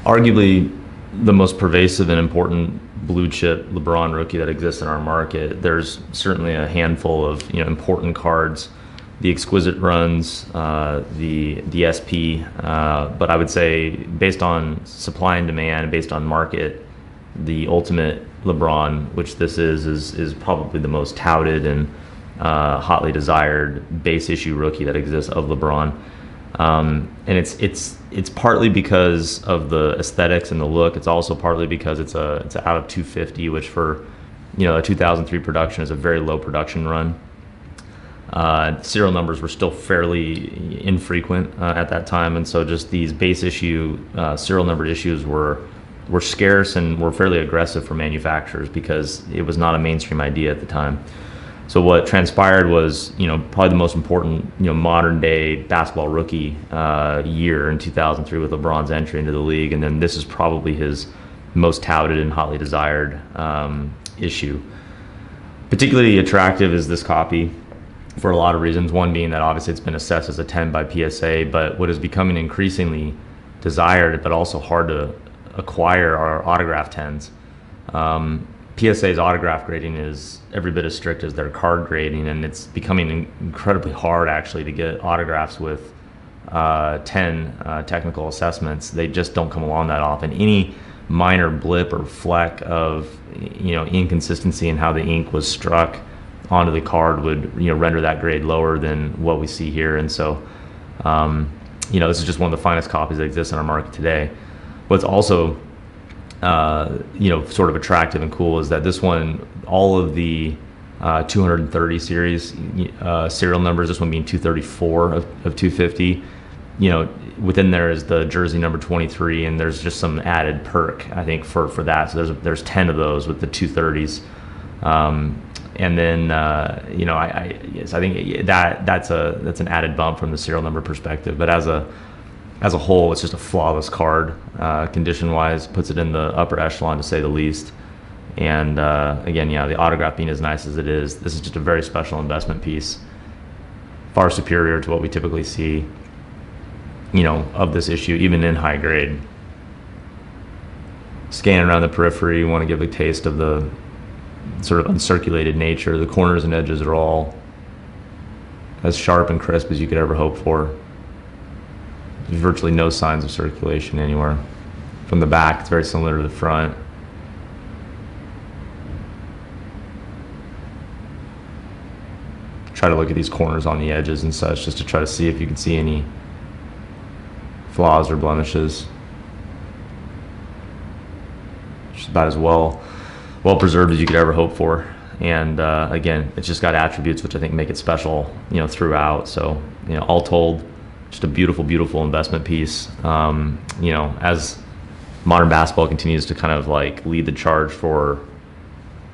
Arguably the most pervasive and important blue chip LeBron rookie that exists in our market. There's certainly a handful of important cards, the exquisite runs, the SP, but I would say based on supply and demand, based on market, the ultimate LeBron, which this is probably the most touted and hotly desired base issue rookie that exists of LeBron. And it's partly because of the aesthetics and the look. It's also partly because it's out of 250, which for a 2003 production is a very low production run. Serial numbers were still fairly infrequent at that time, and so just these base issue serial numbered issues were scarce and were fairly aggressive for manufacturers because it was not a mainstream idea at the time. So what transpired was, probably the most important, modern day basketball rookie year in 2003 with LeBron's entry into the league, and then this is probably his most touted and hotly desired issue. Particularly attractive is this copy for a lot of reasons. One being that obviously it's been assessed as a 10 by PSA, but what is becoming increasingly desired but also hard to acquire are autograph 10s. PSA's autograph grading is every bit as strict as their card grading, and it's becoming incredibly hard actually to get autographs with 10 technical assessments. They just don't come along that often. Any minor blip or fleck of inconsistency in how the ink was struck onto the card would render that grade lower than what we see here. And so this is just one of the finest copies that exists in our market today. What's also sort of attractive and cool is that this one, all of the 230 series serial numbers, this one being 234 of 250, within there is the jersey number 23, and there's just some added perk, I think, for that. So there's 10 of those with the 230s. And then I think that's an added bump from the serial number perspective. But as a whole, it's just a flawless card, condition-wise, puts it in the upper echelon to say the least. And again, the autograph being as nice as it is, this is just a very special investment piece, far superior to what we typically see, of this issue, even in high grade. Scanning around the periphery, you want to give a taste of the sort of uncirculated nature. The corners and edges are all as sharp and crisp as you could ever hope for. There's virtually no signs of circulation anywhere. From the back, it's very similar to the front. Try to look at these corners on the edges and such, just to try to see if you can see any flaws or blemishes. It's about as well preserved as you could ever hope for. And again, it's just got attributes which I think make it special, throughout. So, all told, just a beautiful, beautiful investment piece. As modern basketball continues to kind of like lead the charge for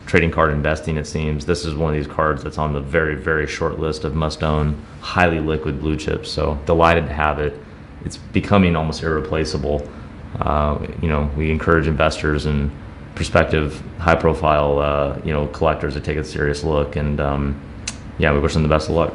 trading card investing, it seems this is one of these cards that's on the very, very short list of must-own, highly liquid blue chips. So delighted to have it. It's becoming almost irreplaceable. We encourage investors and prospective high-profile, collectors to take a serious look, and we wish them the best of luck.